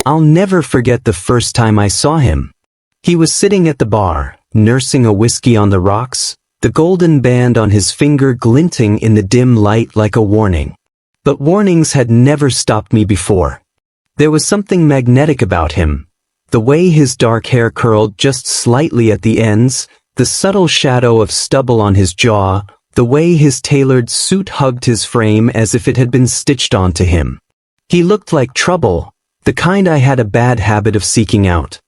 I'll never forget the first time I saw him. He was sitting at the bar, nursing a whiskey on the rocks, the golden band on his finger glinting in the dim light like a warning. But warnings had never stopped me before. There was something magnetic about him. The way his dark hair curled just slightly at the ends, the subtle shadow of stubble on his jaw, the way his tailored suit hugged his frame as if it had been stitched onto him. He looked like trouble, the kind I had a bad habit of seeking out.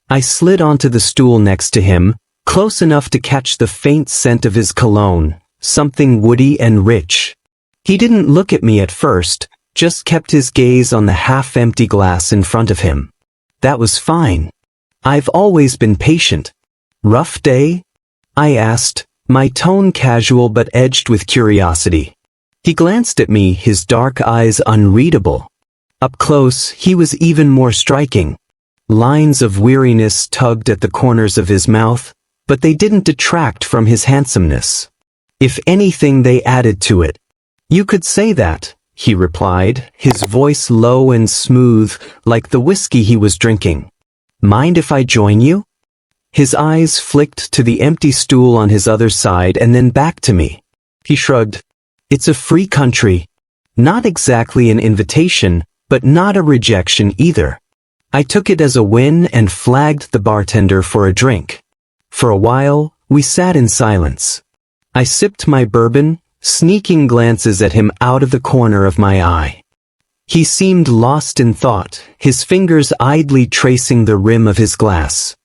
I slid onto the stool next to him, close enough to catch the faint scent of his cologne, something woody and rich. He didn't look at me at first, just kept his gaze on the half-empty glass in front of him. That was fine. I've always been patient. Rough day? I asked, my tone casual but edged with curiosity. He glanced at me, his dark eyes unreadable. Up close, he was even more striking. Lines of weariness tugged at the corners of his mouth, but they didn't detract from his handsomeness. If anything, they added to it. You could say that, he replied, his voice low and smooth, like the whiskey he was drinking. Mind if I join you? His eyes flicked to the empty stool on his other side and then back to me. He shrugged. It's a free country. Not exactly an invitation, but not a rejection either. I took it as a win and flagged the bartender for a drink. For a while, we sat in silence. I sipped my bourbon, sneaking glances at him out of the corner of my eye. He seemed lost in thought, his fingers idly tracing the rim of his glass.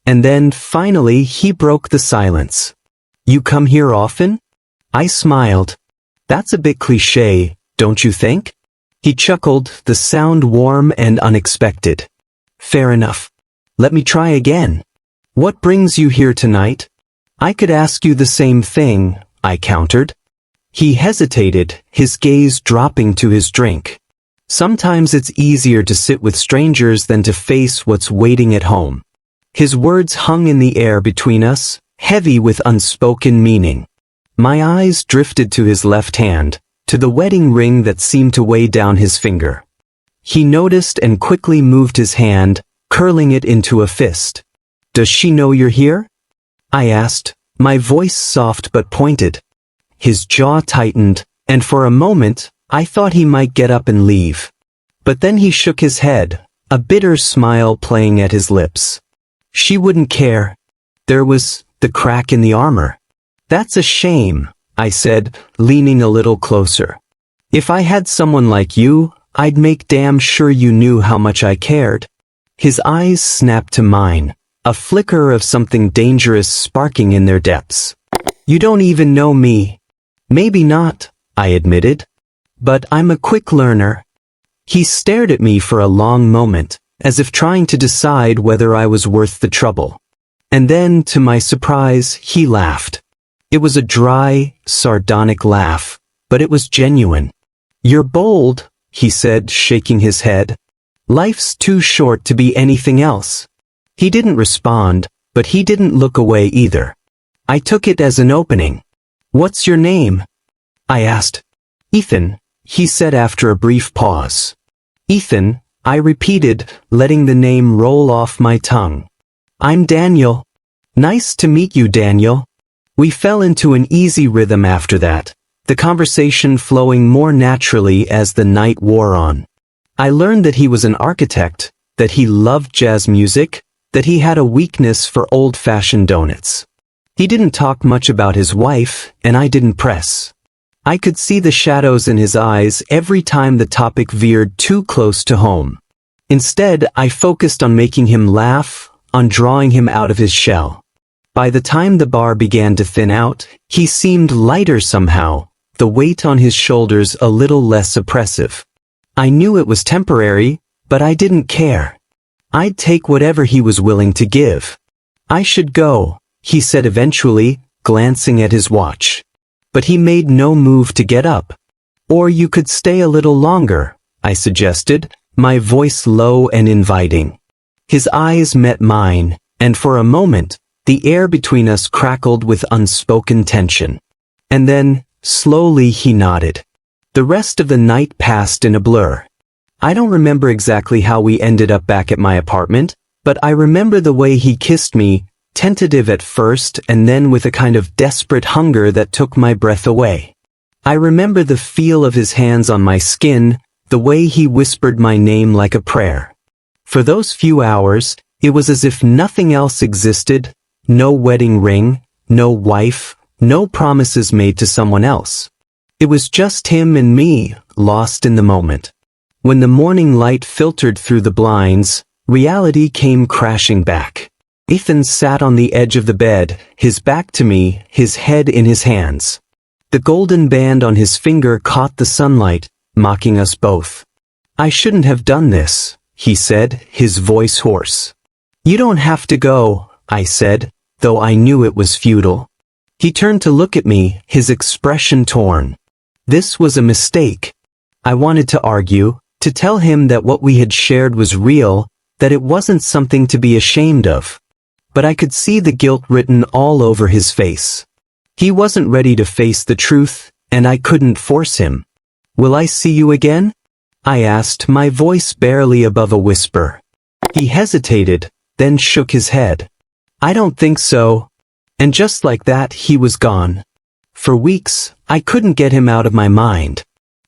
And then, finally, he broke the silence. You come here often? I smiled. That's a bit cliché, don't you think? He chuckled, the sound warm and unexpected. Fair enough. Let me try again. What brings you here tonight? I could ask you the same thing, I countered. He hesitated, his gaze dropping to his drink. Sometimes it's easier to sit with strangers than to face what's waiting at home. His words hung in the air between us, heavy with unspoken meaning. My eyes drifted to his left hand, to the wedding ring that seemed to weigh down his finger. He noticed and quickly moved his hand, curling it into a fist. Does she know you're here? I asked, my voice soft but pointed. His jaw tightened, and for a moment, I thought he might get up and leave. But then he shook his head, a bitter smile playing at his lips. She wouldn't care. There was the crack in the armor. That's a shame, I said, leaning a little closer. If I had someone like you, I'd make damn sure you knew how much I cared. His eyes snapped to mine, a flicker of something dangerous sparking in their depths. You don't even know me. Maybe not, I admitted. But I'm a quick learner. He stared at me for a long moment, as if trying to decide whether I was worth the trouble. And then, to my surprise, he laughed. It was a dry, sardonic laugh, but it was genuine. You're bold, he said, shaking his head. Life's too short to be anything else. He didn't respond, but he didn't look away either. I took it as an opening. What's your name? I asked. Ethan, he said after a brief pause. Ethan, I repeated, letting the name roll off my tongue. I'm Daniel. Nice to meet you, Daniel. We fell into an easy rhythm after that, the conversation flowing more naturally as the night wore on. I learned that he was an architect, that he loved jazz music, that he had a weakness for old-fashioned donuts. He didn't talk much about his wife, and I didn't press. I could see the shadows in his eyes every time the topic veered too close to home. Instead, I focused on making him laugh, on drawing him out of his shell. By the time the bar began to thin out, he seemed lighter somehow, the weight on his shoulders a little less oppressive. I knew it was temporary, but I didn't care. I'd take whatever he was willing to give. I should go, he said eventually, glancing at his watch. But he made no move to get up. Or you could stay a little longer, I suggested, my voice low and inviting. His eyes met mine, and for a moment, the air between us crackled with unspoken tension. And then, slowly he nodded. The rest of the night passed in a blur. I don't remember exactly how we ended up back at my apartment, but I remember the way he kissed me, tentative at first and then with a kind of desperate hunger that took my breath away. I remember the feel of his hands on my skin, the way he whispered my name like a prayer. For those few hours, it was as if nothing else existed, no wedding ring, no wife, no promises made to someone else. It was just him and me, lost in the moment. When the morning light filtered through the blinds, reality came crashing back. Ethan sat on the edge of the bed, his back to me, his head in his hands. The golden band on his finger caught the sunlight, mocking us both. "I shouldn't have done this," he said, his voice hoarse. "You don't have to go," I said, though I knew it was futile. He turned to look at me, his expression torn. This was a mistake. I wanted to argue, to tell him that what we had shared was real, that it wasn't something to be ashamed of. But I could see the guilt written all over his face. He wasn't ready to face the truth, and I couldn't force him. "Will I see you again?" I asked, my voice barely above a whisper. He hesitated, then shook his head. "I don't think so." And just like that, he was gone. For weeks, I couldn't get him out of my mind.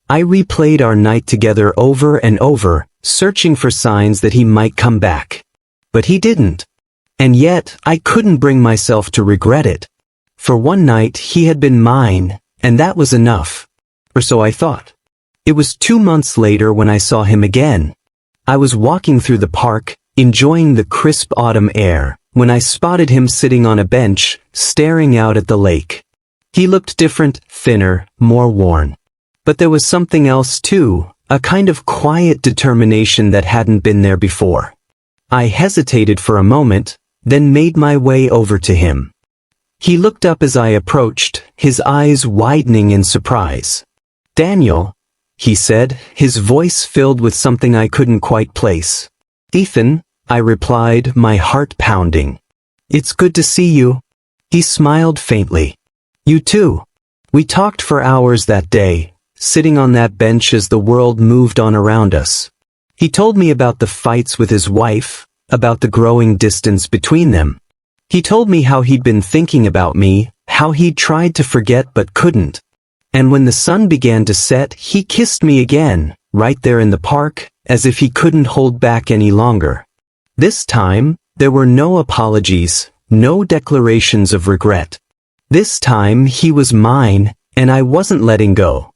I replayed our night together over and over, searching for signs that he might come back. But he didn't. And yet, I couldn't bring myself to regret it. For one night, he had been mine, and that was enough. Or so I thought. It was 2 months later when I saw him again. I was walking through the park, enjoying the crisp autumn air, when I spotted him sitting on a bench, staring out at the lake. He looked different, thinner, more worn. But there was something else too, a kind of quiet determination that hadn't been there before. I hesitated for a moment, then made my way over to him. He looked up as I approached, his eyes widening in surprise. "Daniel," he said, his voice filled with something I couldn't quite place. "Ethan," I replied, my heart pounding. "It's good to see you." He smiled faintly. "You too." We talked for hours that day, sitting on that bench as the world moved on around us. He told me about the fights with his wife, about the growing distance between them. He told me how he'd been thinking about me, how he'd tried to forget but couldn't. And when the sun began to set, he kissed me again, right there in the park, as if he couldn't hold back any longer. This time, there were no apologies, no declarations of regret. This time he was mine, and I wasn't letting go.